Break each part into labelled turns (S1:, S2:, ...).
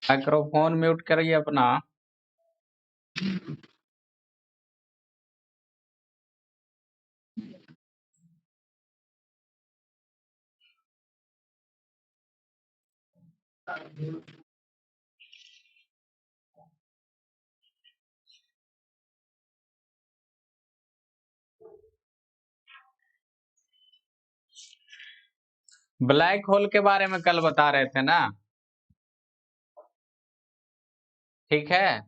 S1: Microphone mute करिए अपना। Black hole के बारे में कल बता रहे थे ना, ठीक है।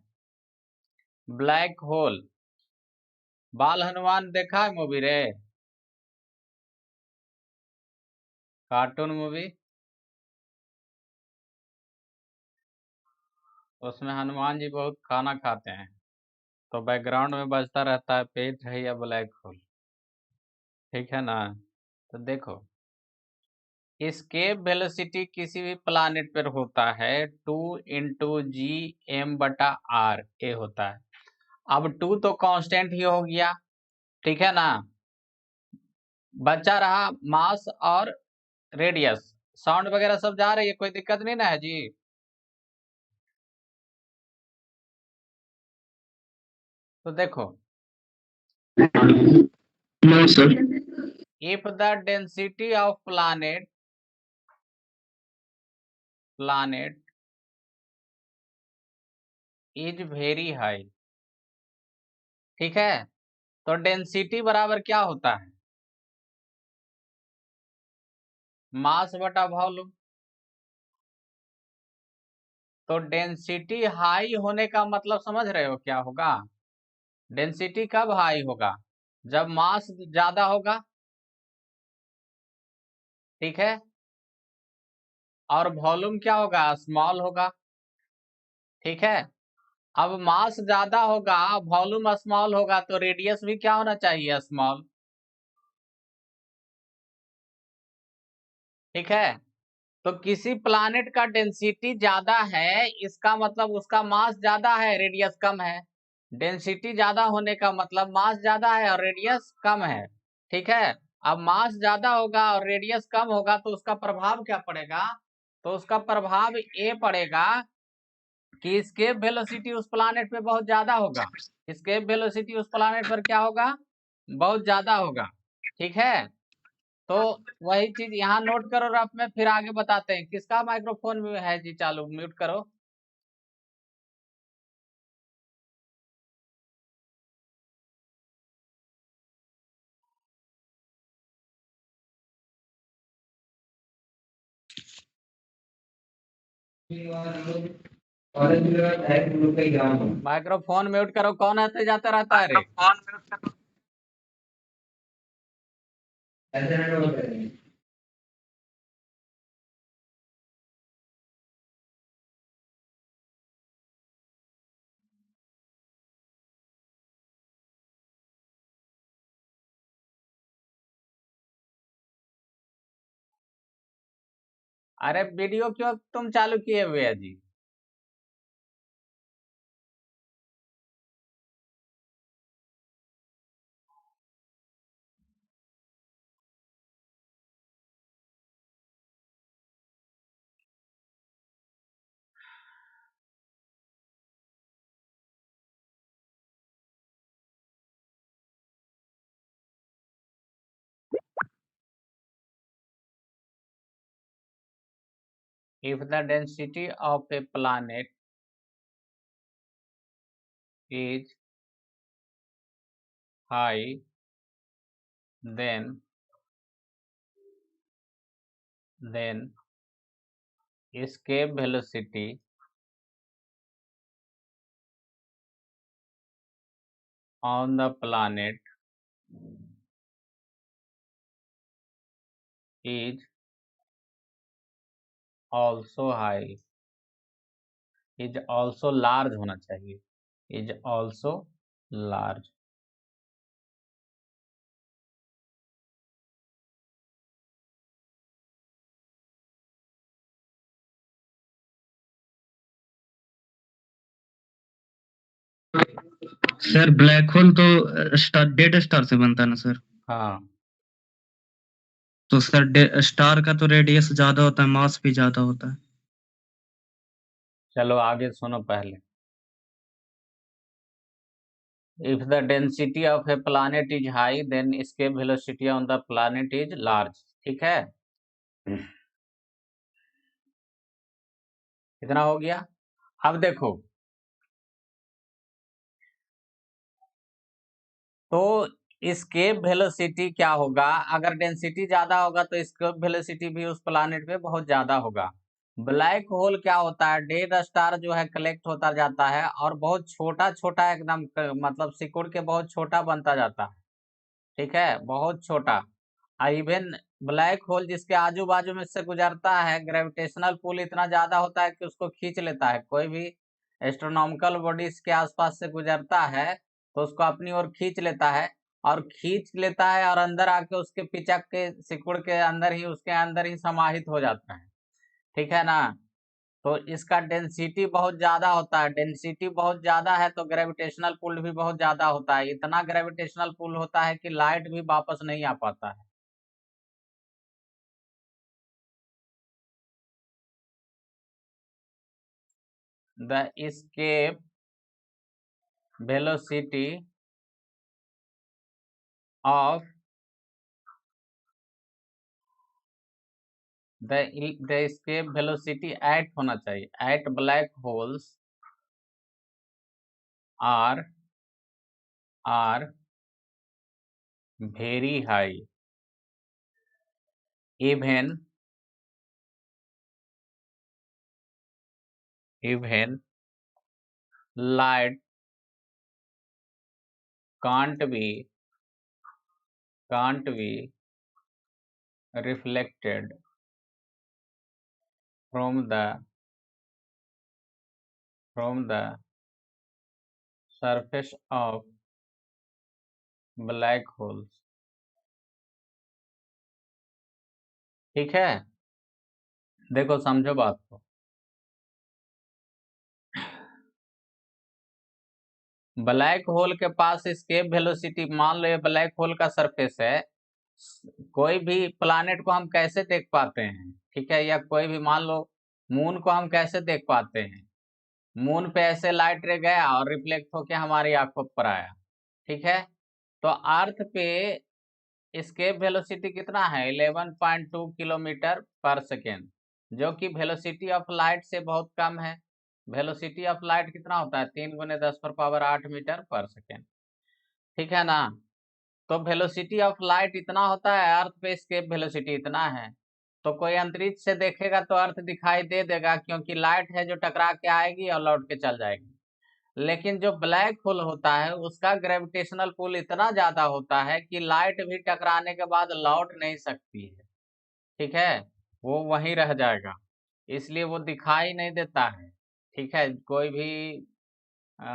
S1: ब्लैक होल, बाल हनुमान देखा है मूवी रे? कार्टून मूवी, उसमें हनुमान जी बहुत खाना खाते हैं, तो बैकग्राउंड में बजता रहता है पेट है या ब्लैक होल, ठीक है ना। तो देखो, एस्केप वेलोसिटी किसी भी प्लानेट पर होता है 2 × G m/r ए होता है। अब 2 तो कांस्टेंट ही हो गया, ठीक है ना। बचा रहा मास और रेडियस। साउंड वगैरह सब जा रही है, कोई दिक्कत नहीं ना है जी? तो देखो,
S2: no sir.
S1: If the density of planet is very high, ठीक है। तो डेंसिटी बराबर क्या होता है? मास बटा वॉल्यूम। तो डेंसिटी हाई होने का मतलब समझ रहे हो क्या होगा? डेंसिटी कब हाई होगा? जब मास ज्यादा होगा, ठीक है। और वॉल्यूम क्या होगा? स्मॉल होगा, ठीक है। अब मास ज्यादा होगा, वॉल्यूम स्मॉल होगा, तो रेडियस भी क्या होना चाहिए? स्मॉल, ठीक है। तो किसी प्लानेट का डेंसिटी ज्यादा है, इसका मतलब उसका मास ज्यादा है, रेडियस कम है। डेंसिटी ज्यादा होने का मतलब मास ज्यादा है और रेडियस कम है, ठीक है। अब मास ज्यादा होगा और रेडियस कम होगा, तो उसका प्रभाव क्या पड़ेगा? तो उसका प्रभाव ये पड़ेगा कि एस्केप वेलोसिटी उस प्लानेट पे बहुत ज्यादा होगा। एस्केप वेलोसिटी उस प्लानेट पर क्या होगा? बहुत ज्यादा होगा, ठीक है। तो वही चीज यहाँ नोट करो रफ में, फिर आगे बताते हैं। किसका माइक्रोफोन में है जी चालू? म्यूट करो। माइक्रोफोन म्यूट करो। कौन आते जाते रहता है रे? अरे वीडियो क्यों तुम चालू किए हुए है जी? If the density of a planet is high, then escape velocity on the planet is also high, is also large होना चाहिए, is also large।
S2: Sir black hole तो डेड स्टार से बनता है ना सर?
S1: हाँ,
S2: तो सर स्टार का तो रेडियस ज्यादा होता है, मास भी ज्यादा होता है।
S1: चलो आगे सुनो पहले। If the density of a planet is high then escape velocity on the planet is large. ठीक है, कितना हो गया? अब देखो, तो escape वेलोसिटी क्या होगा? अगर डेंसिटी ज्यादा होगा तो escape वेलोसिटी भी उस प्लानेट पे बहुत ज्यादा होगा। ब्लैक होल क्या होता है? डेड स्टार जो है कलेक्ट होता जाता है और बहुत छोटा छोटा एकदम मतलब सिकुड़ के बहुत छोटा बनता जाता है। ठीक है, बहुत छोटा। इवन ब्लैक होल जिसके आजू बाजू में से गुजरता है, ग्रेविटेशनल पुल इतना ज्यादा होता है कि उसको खींच लेता है। कोई भी एस्ट्रोनॉमिकल बॉडीज के आसपास से गुजरता है तो उसको अपनी ओर खींच लेता है, और खींच लेता है और अंदर आके उसके पिचक के सिकुड़ के अंदर ही, उसके अंदर ही समाहित हो जाता है। ठीक है ना? तो इसका डेंसिटी बहुत ज्यादा होता है। डेंसिटी बहुत ज्यादा है तो ग्रेविटेशनल पुल भी बहुत ज्यादा होता है। इतना ग्रेविटेशनल पुल होता है कि लाइट भी वापस नहीं आ पाता है। The escape velocity of the escape velocity at होना चाहिए, at black holes are very high even light can't be reflected from the surface of black holes। ठीक है, देखो समझो बात को। ब्लैक होल के पास escape velocity, मान लो ये ब्लैक होल का सरफेस है, कोई भी प्लानेट को हम कैसे देख पाते हैं? ठीक है, या कोई भी मान लो मून को हम कैसे देख पाते हैं? मून पे ऐसे लाइट रे गया और रिफ्लेक्ट होके हमारी आंखों पर आया। ठीक है, तो अर्थ पे escape वेलोसिटी कितना है? 11.2 किलोमीटर पर सेकेंड, जो कि वेलोसिटी ऑफ लाइट से बहुत कम है। वेलोसिटी ऑफ लाइट कितना होता है? 3 × 10⁸ मीटर पर सेकेंड। ठीक है ना? तो वेलोसिटी ऑफ लाइट इतना होता है, अर्थ पे escape वेलोसिटी इतना है। तो कोई अंतरिक्ष से देखेगा तो अर्थ दिखाई दे देगा, क्योंकि लाइट है जो टकरा के आएगी और लौट के चल जाएगी। लेकिन जो ब्लैक होल होता है उसका ग्रेविटेशनल पुल इतना ज्यादा होता है कि लाइट भी टकराने के बाद लौट नहीं सकती है। ठीक है, वो वहीं रह जाएगा, इसलिए वो दिखाई नहीं देता है। ठीक है, कोई भी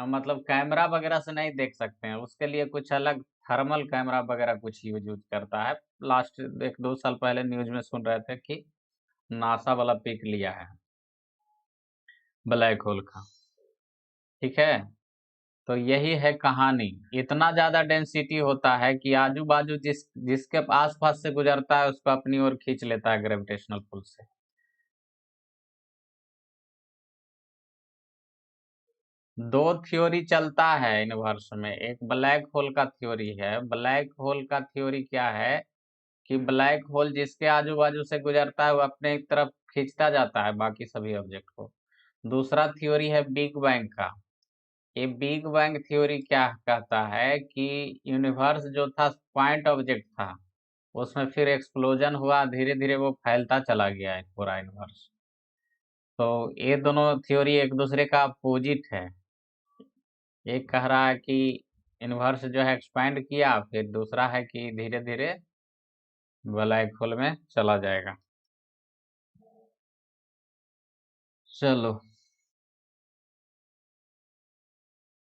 S1: मतलब कैमरा वगैरह से नहीं देख सकते हैं, उसके लिए कुछ अलग थर्मल कैमरा वगैरह कुछ यूज करता है। लास्ट 1-2 साल पहले न्यूज में सुन रहे थे कि नासा वाला पिक लिया है ब्लैक होल का। ठीक है, तो यही है कहानी। इतना ज्यादा डेंसिटी होता है कि आजू बाजू जिसके आसपास से गुजरता है उसको अपनी ओर खींच लेता है ग्रेविटेशनल पुल से। दो थ्योरी चलता है यूनिवर्स में, एक ब्लैक होल का थ्योरी है। ब्लैक होल का थ्योरी क्या है कि ब्लैक होल जिसके आजू बाजू से गुजरता है वो अपने एक तरफ खींचता जाता है बाकी सभी ऑब्जेक्ट को। दूसरा थ्योरी है बिग बैंग का। ये बिग बैंग थ्योरी क्या कहता है कि यूनिवर्स जो था पॉइंट ऑब्जेक्ट था, उसमें फिर एक्सप्लोजन हुआ, धीरे धीरे वो फैलता चला गया है पूरा यूनिवर्स। तो ये दोनों थ्योरी एक दूसरे का अपोजिट है। एक कह रहा है कि यूनिवर्स जो है एक्सपैंड किया, फिर दूसरा है कि धीरे धीरे ब्लैक होल में चला जाएगा। चलो,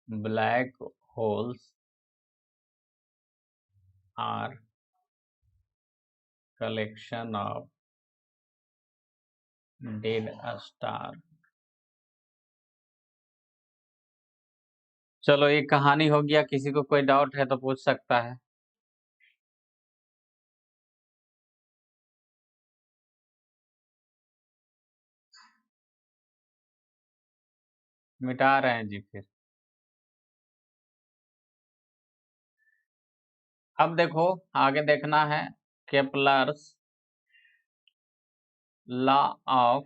S1: black holes are collection of dead star. चलो, ये कहानी हो गया। किसी को कोई डाउट है तो पूछ सकता है। मिटा रहे हैं जी फिर। अब देखो आगे देखना है Kepler's law of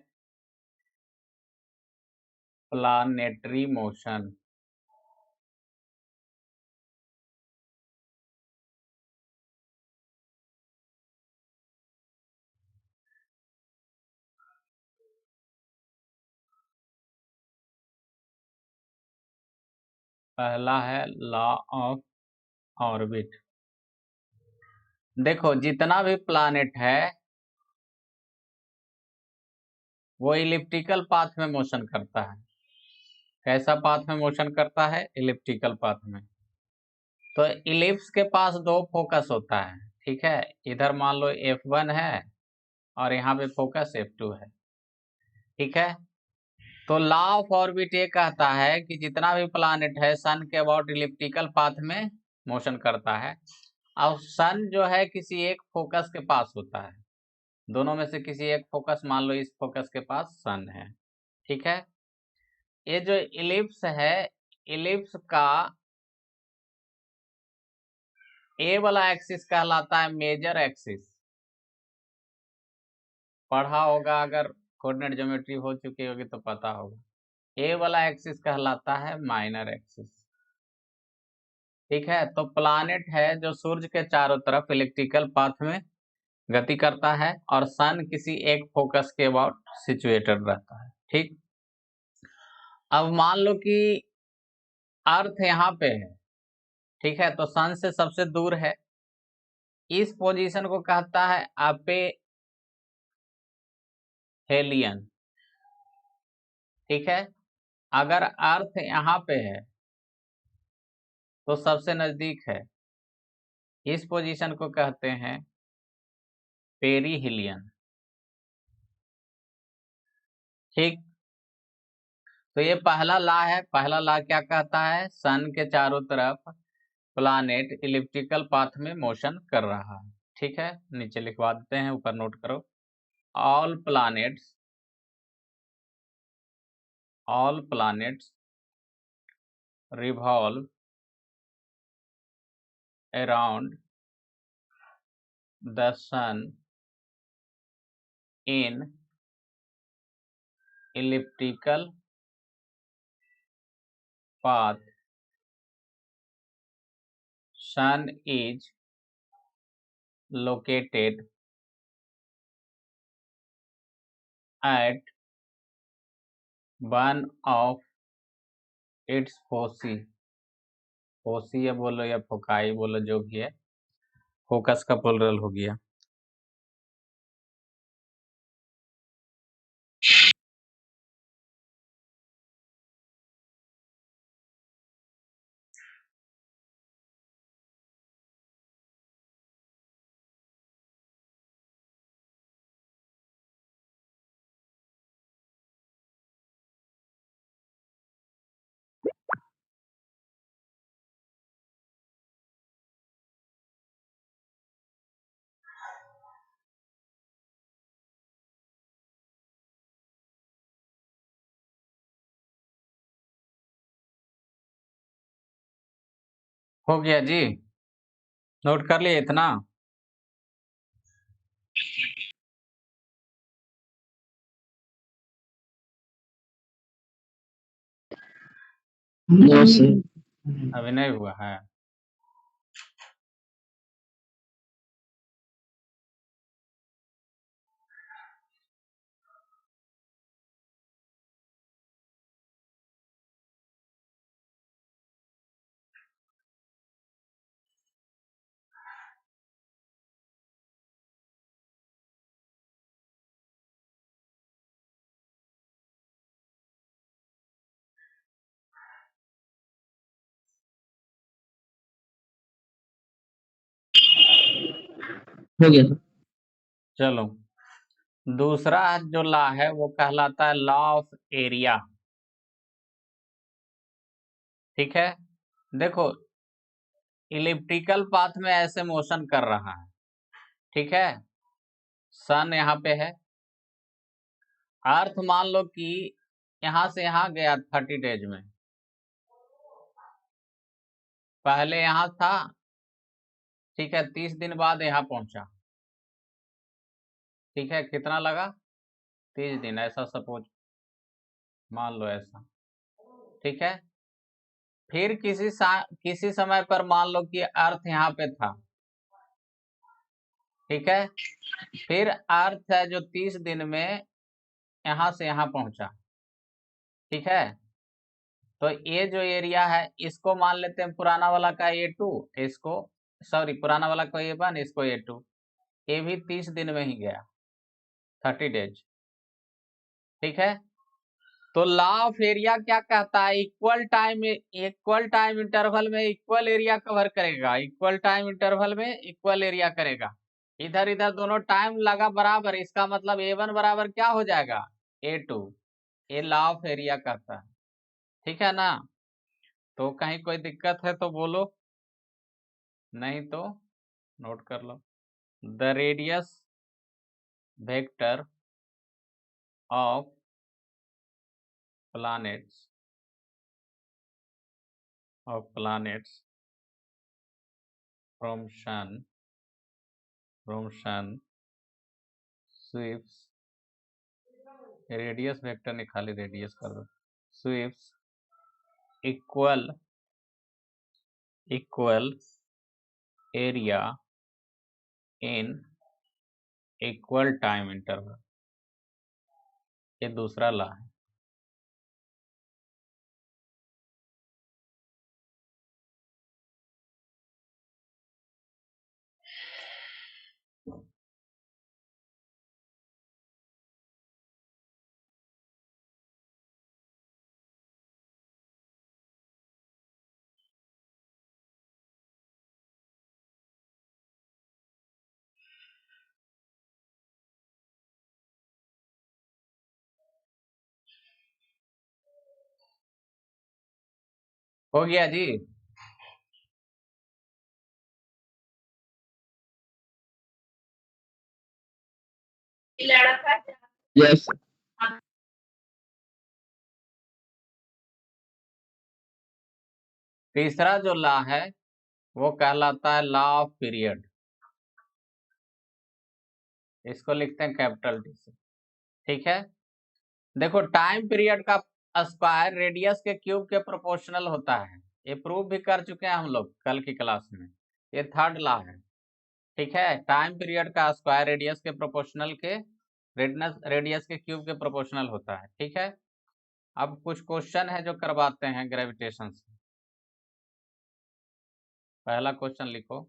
S1: planetary motion. पहला है लॉ ऑफ ऑर्बिट। देखो जितना भी प्लानेट है वो इलिप्टिकल पाथ में मोशन करता है। कैसा पाथ में मोशन करता है? इलिप्टिकल पाथ में। तो इलिप्स के पास दो फोकस होता है, ठीक है। इधर मान लो F1 है और यहाँ पे फोकस F2 है, ठीक है। तो लॉ ऑफ ऑर्बिट ये कहता है कि जितना भी प्लानेट है सन के अबाउट इलिप्टिकल पाथ में मोशन करता है। अब सन जो है किसी एक फोकस के पास होता है, दोनों में से किसी एक फोकस, मान लो इस फोकस के पास सन है, ठीक है। ये जो इलिप्स है, इलिप्स का ए वाला एक्सिस कहलाता है मेजर एक्सिस। पढ़ा होगा, अगर कोऑर्डिनेट ज्योमेट्री हो चुकी होगी तो पता होगा। ए वाला एक्सिस कहलाता है माइनर एक्सिस, ठीक है। तो प्लानेट है जो सूर्य के चारों तरफ इलेक्ट्रिकल पाथ में गति करता है और सन किसी एक फोकस के अबाउट सिचुएटेड रहता है, ठीक। अब मान लो कि अर्थ यहाँ पे है, ठीक है, तो सन से सबसे दूर है। इस पोजीशन को कहता है अपे हेलियन, ठीक है। अगर अर्थ यहाँ पे है तो सबसे नजदीक है, इस पोजीशन को कहते हैं पेरीहिलियन, ठीक। तो ये पहला लॉ है। पहला लॉ क्या कहता है? सन के चारों तरफ प्लानेट इलिप्टिकल पाथ में मोशन कर रहा है, ठीक है। नीचे लिखवा देते हैं, ऊपर नोट करो। All planets revolve around the sun in elliptical path. Sun is located at one of its foci, foci या बोलो या फोकाई बोलो, जो भी है, फोकस का प्लूरल हो गया। हो गया जी, नोट कर लिए इतना? अभी नहीं हुआ है।
S2: हो गया।
S1: चलो, दूसरा जो लॉ है वो कहलाता है लॉ ऑफ एरिया, ठीक है। देखो इलिप्टिकल पाथ में ऐसे मोशन कर रहा है, ठीक है। सन यहाँ पे है। अर्थ मान लो कि यहां से यहां गया 30 डेज में, पहले यहां था, ठीक है, 30 दिन बाद यहां पहुंचा, ठीक है, कितना लगा? 30 दिन, ऐसा सपोज मान लो ऐसा, ठीक है। फिर किसी समय पर मान लो कि अर्थ यहाँ पे था, ठीक है, फिर अर्थ है जो 30 दिन में यहां से यहां पहुंचा, ठीक है। तो ये जो एरिया है इसको मान लेते हैं पुराना वाला का A2, इसको सॉरी पुराना वाला को A1, इसको A2, ये भी 30 दिन में ही गया, 30 डेज, ठीक है। तो लॉ ऑफ एरिया क्या कहता है? इक्वल टाइम इंटरवल में इक्वल एरिया कवर करेगा, इक्वल टाइम इंटरवल में इक्वल एरिया करेगा। इधर इधर दोनों टाइम लगा बराबर, इसका मतलब A1 बराबर क्या हो जाएगा? A2। ये लॉ ऑफ एरिया कहता है, ठीक है ना। तो कहीं कोई दिक्कत है तो बोलो, नहीं तो नोट कर लो। The radius vector of planets from sun sweeps, radius vector ने खाली रेडियस कर दो, sweeps equal area in equal time interval, ये दूसरा लॉ है। हो गया जी।
S2: यस।
S1: तीसरा जो लॉ है वो कहलाता है लॉ ऑफ पीरियड, इसको लिखते हैं कैपिटल टी से, ठीक है। देखो टाइम पीरियड का स्क्वायर रेडियस के क्यूब के प्रोपोर्शनल होता है, ये प्रूव भी कर चुके हैं हम लोग कल की क्लास में, ये थर्ड लॉ है, ठीक है। टाइम पीरियड का स्क्वायर रेडियस के प्रोपोर्शनल के रेडियस के क्यूब के प्रोपोर्शनल होता है, ठीक है। अब कुछ क्वेश्चन है जो करवाते हैं ग्रेविटेशन से। पहला क्वेश्चन लिखो,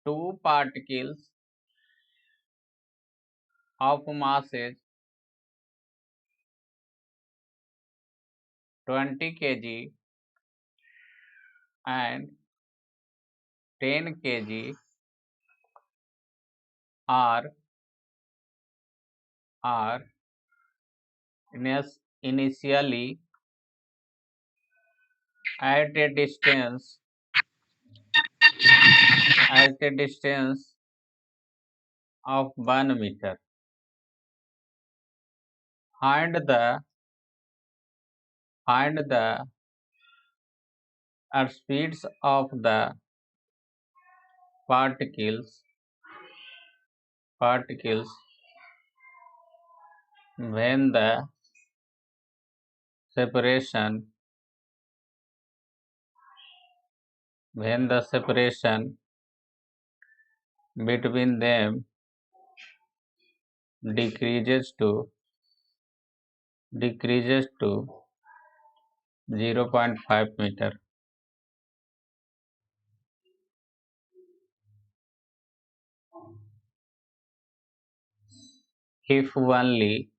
S1: two particles of masses 20 kg and 10 kg are initially at a distance of 1 meter. Find the speeds of the particles when the separation between them decreases to 0.5 meter. If only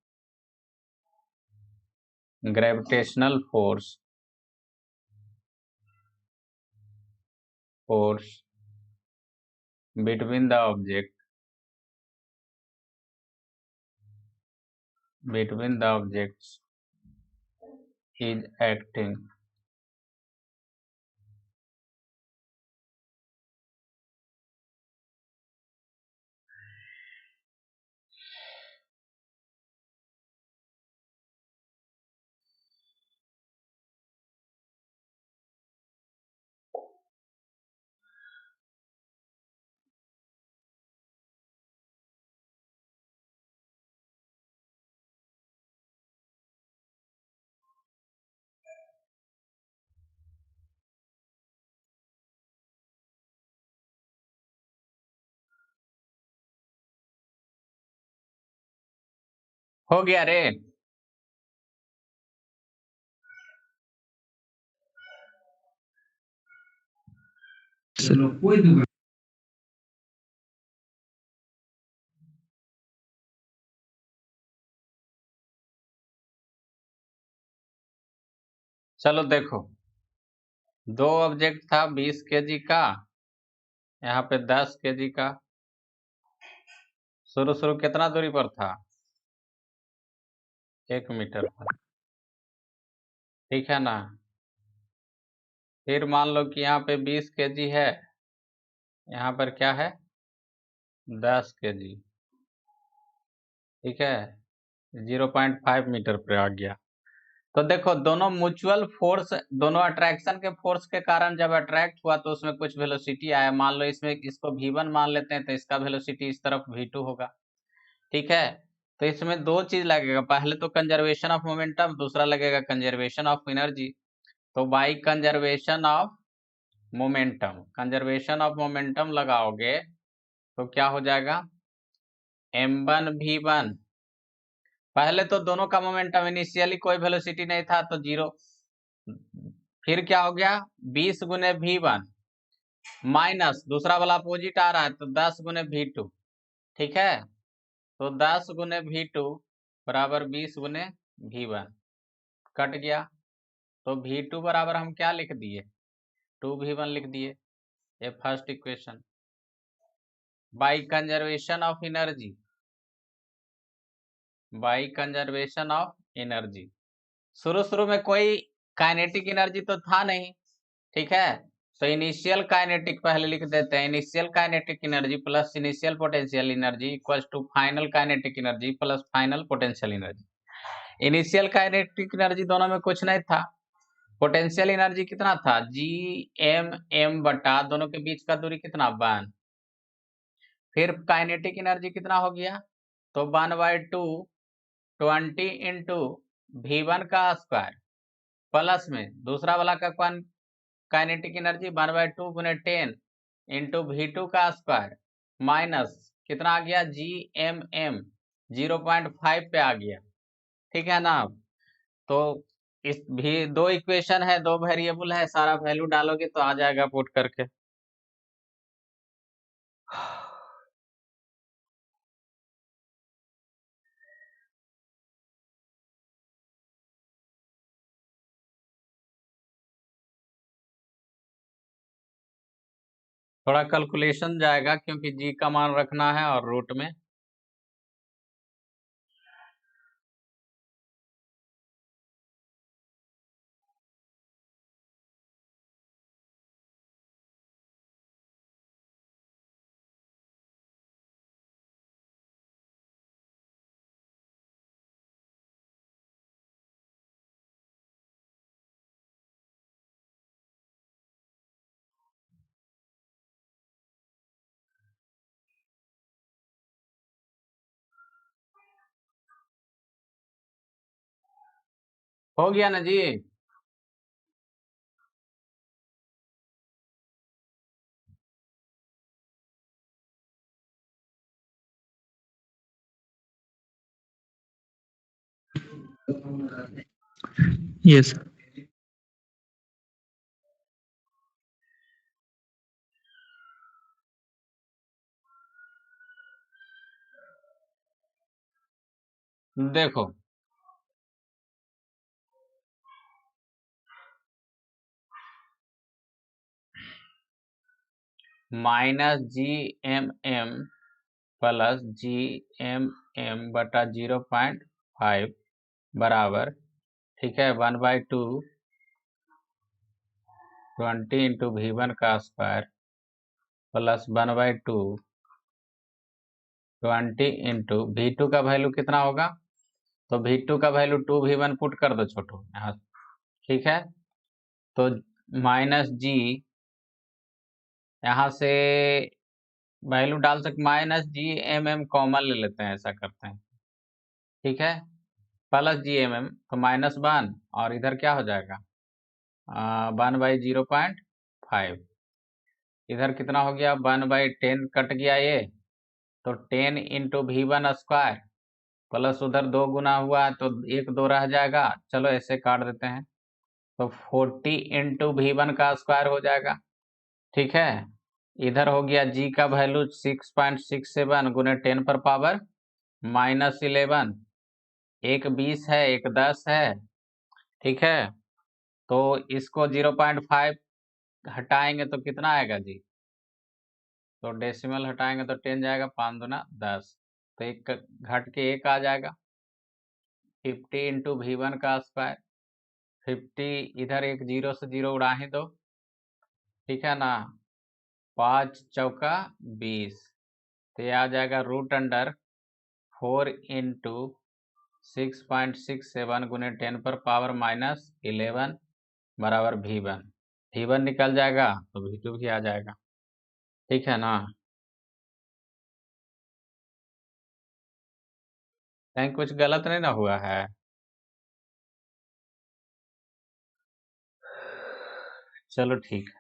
S1: gravitational force between the objects is acting हो गया रे। चलो देखो, 2 object था 20 kg का, यहाँ पे 10 kg का। शुरू कितना दूरी पर था? 1 मीटर पर, ठीक है ना। फिर मान लो कि यहाँ पे 20 kg है, यहाँ पर क्या है 10 kg, ठीक है, 0.5 मीटर पर आ गया। तो देखो दोनों म्यूचुअल फोर्स, दोनों अट्रैक्शन के फोर्स के कारण जब अट्रैक्ट हुआ तो उसमें कुछ वेलोसिटी आया। मान लो इसमें इसको v1 मान लेते हैं, तो इसका वेलोसिटी इस तरफ v2 होगा, ठीक है। तो इसमें दो चीज लगेगा, पहले तो कंजर्वेशन ऑफ मोमेंटम, दूसरा लगेगा कंजर्वेशन ऑफ एनर्जी। तो by conservation of momentum, conservation of momentum लगाओगे तो क्या हो जाएगा, m1 v1। पहले तो दोनों का मोमेंटम, इनिशियली कोई वेलोसिटी नहीं था तो 0। फिर क्या हो गया 20 गुने v1 माइनस दूसरा वाला अपोजिट आ रहा है तो 10 गुने v2, ठीक है। तो 10 गुने v2 बराबर 20 गुने v1, कट गया। तो v2 बराबर हम क्या लिख दिए, 2v1 लिख दिए। ये first equation. By conservation of energy, by conservation of energy, शुरू में कोई काइनेटिक एनर्जी तो था नहीं, ठीक है। तो इनिशियल काइनेटिक पहले लिख देते हैं, initial kinetic energy plus initial potential energy equals to final kinetic energy plus final potential energy. Initial kinetic energy दोनों में कुछ नहीं था, पोटेंशियल एनर्जी कितना था Gm बटा दोनों के बीच का दूरी कितना 1। फिर काइनेटिक एनर्जी कितना हो गया, तो 1/2 20 इंटू v1 का स्क्वायर प्लस में दूसरा वाला का काइनेटिक एनर्जी 1/2 गुने 10 इंटू v2 का स्क्वायर माइनस कितना आ गया Gmm 0.5 पे आ गया, ठीक है ना। तो इस भी दो इक्वेशन है, दो वेरिएबल है, सारा वैल्यू डालोगे तो आ जाएगा पुट करके। थोड़ा कैलकुलेशन जाएगा क्योंकि जी का मान रखना है और रूट में। हो गया ना जी।
S2: यस।
S1: देखो माइनस Gmm प्लस Gmm बटा 0.5 बराबर, ठीक है, 1/2 20 इंटू v1 का स्क्वायर प्लस 1/2 20 इंटू v2 का वैल्यू कितना होगा, तो v2 का वैल्यू 2v1 पुट कर दो छोटू यहाँ, ठीक है। तो माइनस जी यहाँ से वैल्यू डाल सकते, माइनस Gmm कॉमन ले लेते हैं, ऐसा करते हैं, ठीक है। प्लस Gmm तो -1 और इधर क्या हो जाएगा 1/0.5, इधर कितना हो गया 1/10 कट गया ये, तो 10 इंटू v1 स्क्वायर प्लस उधर 2 गुना हुआ तो 1 2 रह जाएगा, चलो ऐसे काट देते हैं। तो 40 इंटू V1 का स्क्वायर हो जाएगा, ठीक है। इधर हो गया G का वैल्यू 6.67 गुने 10 पर पावर -11, एक 20 है एक 10 है, ठीक है। तो इसको 0.5 हटाएंगे तो कितना आएगा जी? तो डेसिमल हटाएंगे तो 10 जाएगा, 5 दूना 10, तो एक घट के 1 आ जाएगा। 50 इंटू V1 का स्क्वायर, 50 इधर एक 0 से 0 उड़ा ही दो, ठीक है ना। 5 चौका 20, तो ये आ जाएगा √4 इंटू 6.67 गुने 10 पर पावर -11 बराबर V1 निकल जाएगा तो V2 भी आ जाएगा, ठीक है ना। कहीं कुछ गलत नहीं ना हुआ है? चलो ठीक है।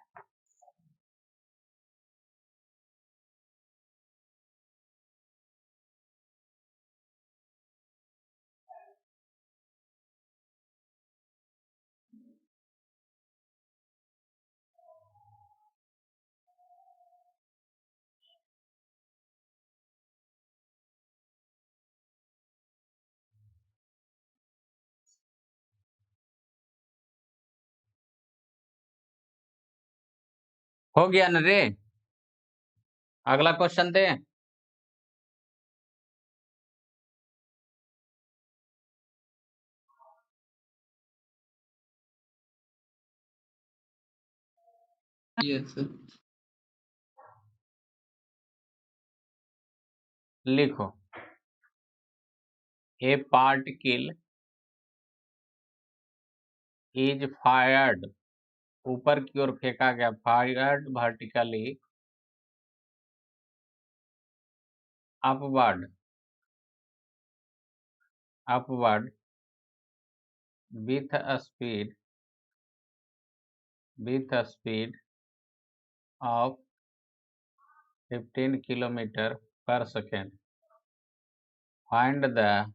S1: हो गया ना रे? अगला क्वेश्चन दे।
S2: Yes sir.
S1: लिखो, ए पार्टिकल इज फायर्ड, ऊपर की ओर फेंका गया, fired vertically upward with a speed of 15 kilometer per second. Find the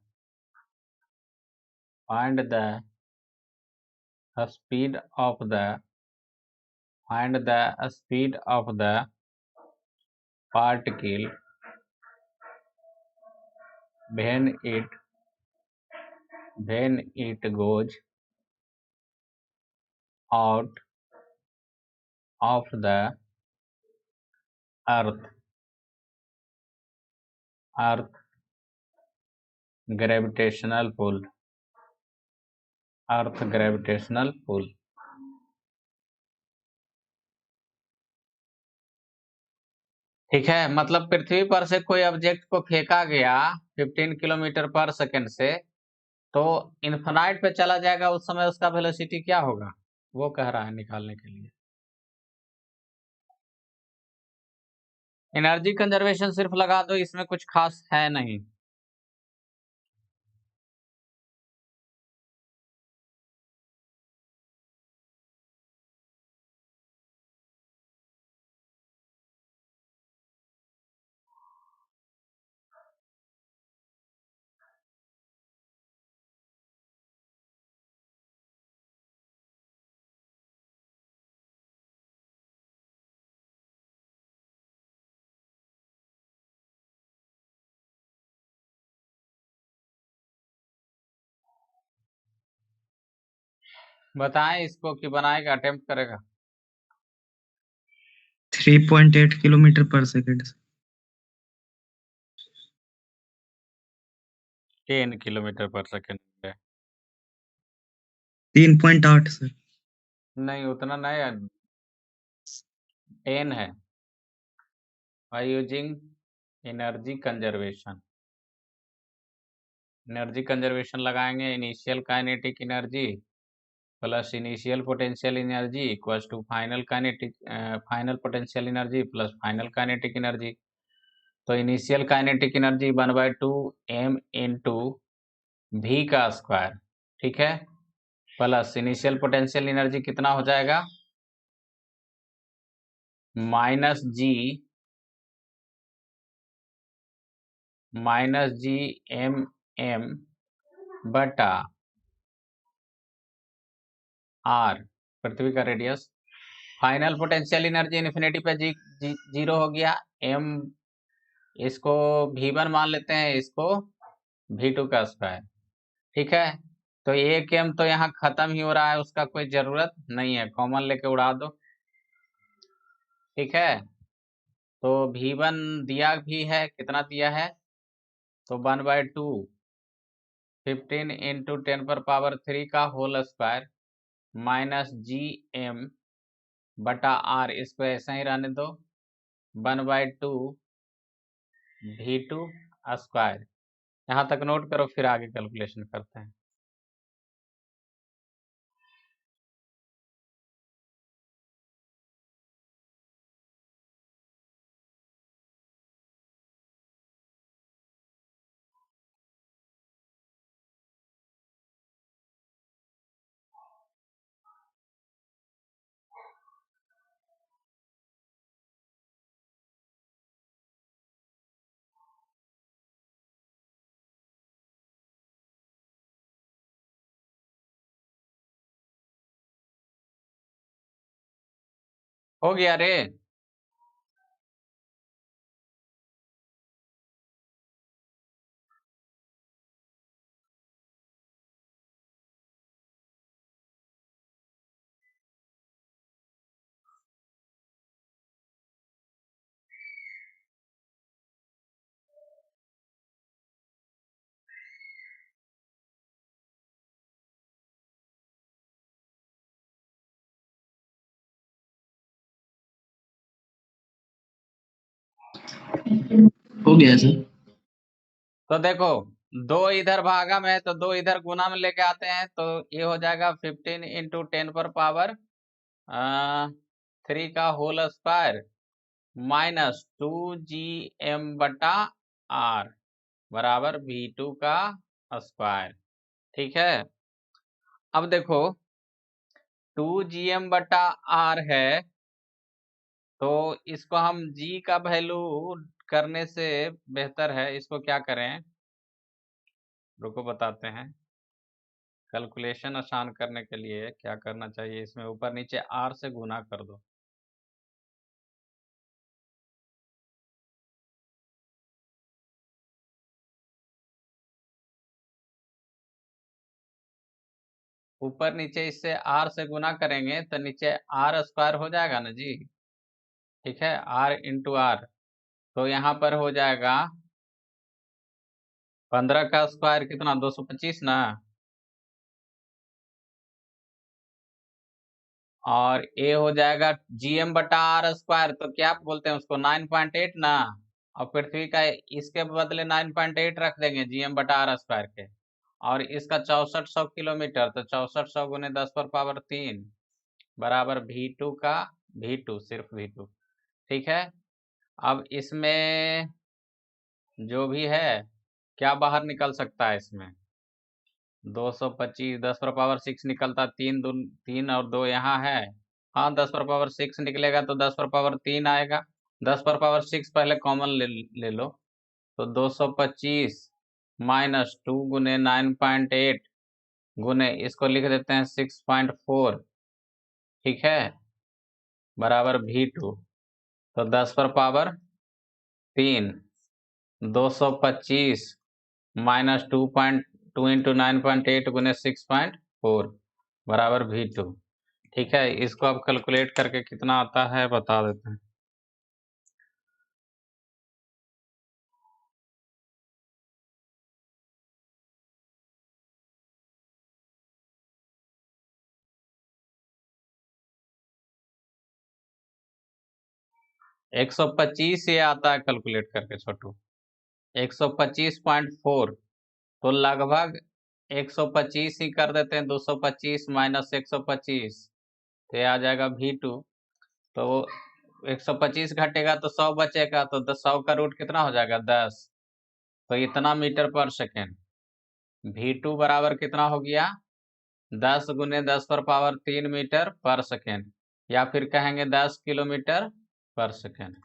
S1: speed of the particle when it goes out of the earth gravitational pull. ठीक है, मतलब पृथ्वी पर से कोई ऑब्जेक्ट को फेंका गया 15 किलोमीटर पर सेकंड से, तो इन्फिनाइट पे चला जाएगा, उस समय उसका वेलोसिटी क्या होगा, वो कह रहा है निकालने के लिए। एनर्जी कंजर्वेशन सिर्फ लगा दो, इसमें कुछ खास है नहीं। बताएं इसको कि बनाएगा, अटेम्प्ट करेगा।
S2: 3.8 किलोमीटर पर सेकंड।
S1: 10 किलोमीटर पर सेकंड है।
S2: 3.8 सर।
S1: नहीं उतना नहीं, 10 है। बाय यूजिंग एनर्जी कंजर्वेशन लगाएंगे, initial kinetic energy plus initial potential energy equals to final potential energy plus final kinetic energy. तो initial kinetic energy 1/2 m into V का स्क्वायर, ठीक है, प्लस इनिशियल पोटेंशियल एनर्जी कितना हो जाएगा, -G m M बटा are पृथ्वी का radius. Final potential energy infinity पे जीरो हो गया। एम इसको V1 मान लेते हैं, इसको V2 का स्क्वायर। ठीक है, तो एक एम तो यहाँ खत्म ही हो रहा है, उसका कोई जरूरत नहीं है, कॉमन लेके उड़ा दो। ठीक है, तो V1 दिया भी है, कितना दिया है, तो 1/2 15 इंटू 10⁻³ का होल स्क्वायर माइनस GM बटा आर, इसको ऐसा ही रहने दो, 1/2 V2 स्क्वायर। यहाँ तक नोट करो, फिर आगे कैलकुलेशन करते हैं। हो गया रे।
S2: हो गया सर।
S1: तो देखो, दो इधर भागा में है तो दो इधर गुना में लेके आते हैं, तो ये हो जाएगा 15 इंटू 10⁻³ का होल स्क्वायर माइनस 2GM बटा आर बराबर V2 का स्क्वायर। ठीक है, अब देखो 2GM बटा आर है, तो इसको हम G का वैल्यू करने से बेहतर है, इसको क्या करें, रुको बताते हैं। कैलकुलेशन आसान करने के लिए क्या करना चाहिए, इसमें ऊपर नीचे आर से गुना कर दो। ऊपर नीचे इससे आर से गुना करेंगे तो नीचे आर स्क्वायर हो जाएगा ना जी। ठीक है, आर इंटू आर, तो यहाँ पर हो जाएगा 15 का स्क्वायर कितना, 225 ना, और ए हो जाएगा GM बटा आर स्क्वायर, तो क्या बोलते हैं उसको, 9.8 ना, और पृथ्वी का इसके बदले 9.8 रख देंगे GM बटा आर स्क्वायर के, और इसका 6400 किलोमीटर, तो 6400 गुने 10⁻³ बराबर V2 का V2, सिर्फ V2। ठीक है, अब इसमें जो भी है क्या बाहर निकल सकता है, इसमें 225 10⁻6 निकलता, 3 और 2 यहाँ है, हाँ 10⁻6 निकलेगा तो 10⁻3 आएगा, 10⁻6 पहले कॉमन ले लो, तो 225 माइनस 2 गुने 9.8 गुने इसको लिख देते हैं 6.4। ठीक है, बराबर V2, तो 10⁻3 225 माइनस 2.2 इंटू 9.8 गुने 6.4 बराबर V2। ठीक है, इसको अब कैलकुलेट करके कितना आता है बता देते हैं। एक 125 ये आता है कैलकुलेट करके छोटू, 125.4, तो लगभग 125 ही कर देते हैं, 225 माइनस 125, तो ये आ जाएगा V2। तो 125 घटेगा तो 100 बचेगा, तो 100 का रूट कितना हो जाएगा, 10, तो इतना मीटर पर सेकेंड। V2 बराबर कितना हो गया, 10 गुने 10⁻³ मीटर पर सेकेंड, या फिर कहेंगे 10 किलोमीटर पर सेकेंड।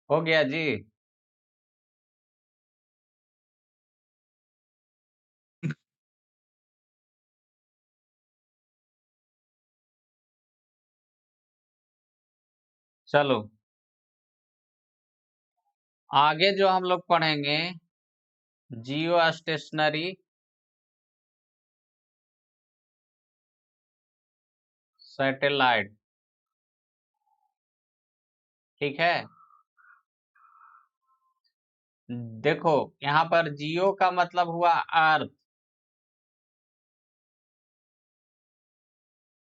S1: हो गया जी। चलो आगे जो हम लोग पढ़ेंगे जियो स्टेशनरी सैटेलाइट, ठीक है। देखो यहाँ पर जियो का मतलब हुआ अर्थ,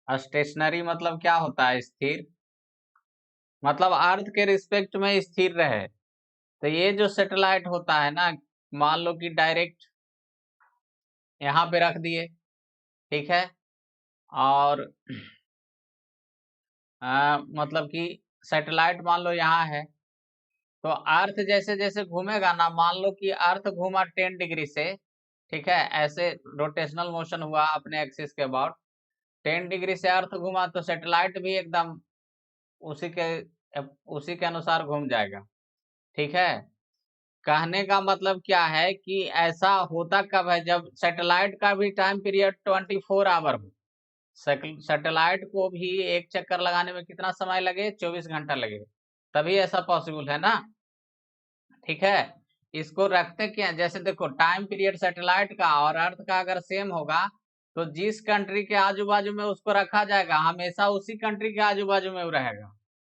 S1: स्टेशनरी मतलब क्या होता है? स्थिर, मतलब अर्थ के रिस्पेक्ट में स्थिर रहे। तो ये जो सैटेलाइट होता है ना, मान लो कि डायरेक्ट यहाँ पे रख दिए, ठीक है, और मतलब कि सैटेलाइट मान लो यहाँ है, तो अर्थ जैसे जैसे घूमेगा ना, मान लो कि अर्थ घूमा 10 डिग्री से, ठीक है, ऐसे रोटेशनल मोशन हुआ अपने एक्सिस के अबाउट 10 डिग्री से अर्थ घूमा, तो सैटेलाइट भी एकदम उसी के उसी के अनुसार घूम जाएगा, ठीक है। कहने का मतलब क्या है कि ऐसा होता कब है? जब सैटेलाइट का भी टाइम पीरियड 24 आवर हो। सैटेलाइट को भी एक चक्कर लगाने में कितना समय लगे? 24 घंटा लगे, तभी ऐसा पॉसिबल है ना, ठीक है। इसको रखते क्या हैं? जैसे देखो टाइम पीरियड सैटेलाइट का और अर्थ का अगर सेम होगा, तो जिस कंट्री के आजू बाजू में उसको रखा जाएगा हमेशा उसी कंट्री के आजू बाजू में वो रहेगा,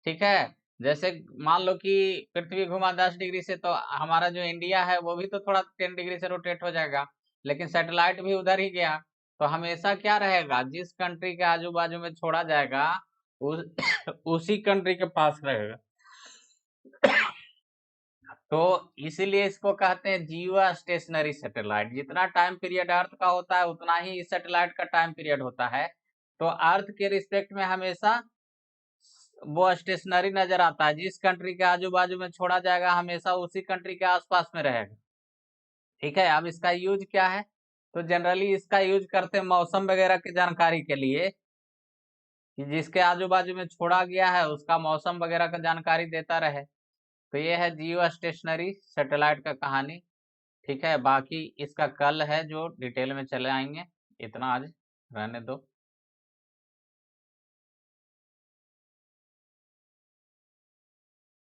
S1: ठीक है। जैसे मान लो कि पृथ्वी घुमा 10 डिग्री से, तो हमारा जो इंडिया है वो भी तो थोड़ा 10 डिग्री से रोटेट हो जाएगा, लेकिन सैटेलाइट भी उधर ही गया, तो हमेशा क्या रहेगा? जिस कंट्री के आजू बाजू में छोड़ा जाएगा उस उसी कंट्री के पास रहेगा। तो इसीलिए इसको कहते हैं जियो स्टेशनरी सैटेलाइट। जितना टाइम पीरियड अर्थ का होता है उतना ही इस सैटेलाइट का टाइम पीरियड होता है। तो अर्थ के रिस्पेक्ट में हमेशा वो स्टेशनरी नजर आता है, जिस कंट्री के आजू बाजू में छोड़ा जाएगा हमेशा उसी कंट्री के आसपास में रहेगा, ठीक है। अब इसका यूज क्या है? तो जनरली इसका यूज करते हैं मौसम वगैरह की जानकारी के लिए, कि जिसके आजू बाजू में छोड़ा गया है उसका मौसम वगैरह का जानकारी देता रहे। तो ये है जियो स्टेशनरी सैटेलाइट का कहानी, ठीक है। बाकी इसका कल है जो डिटेल में चले आएंगे, इतना आज रहने दो।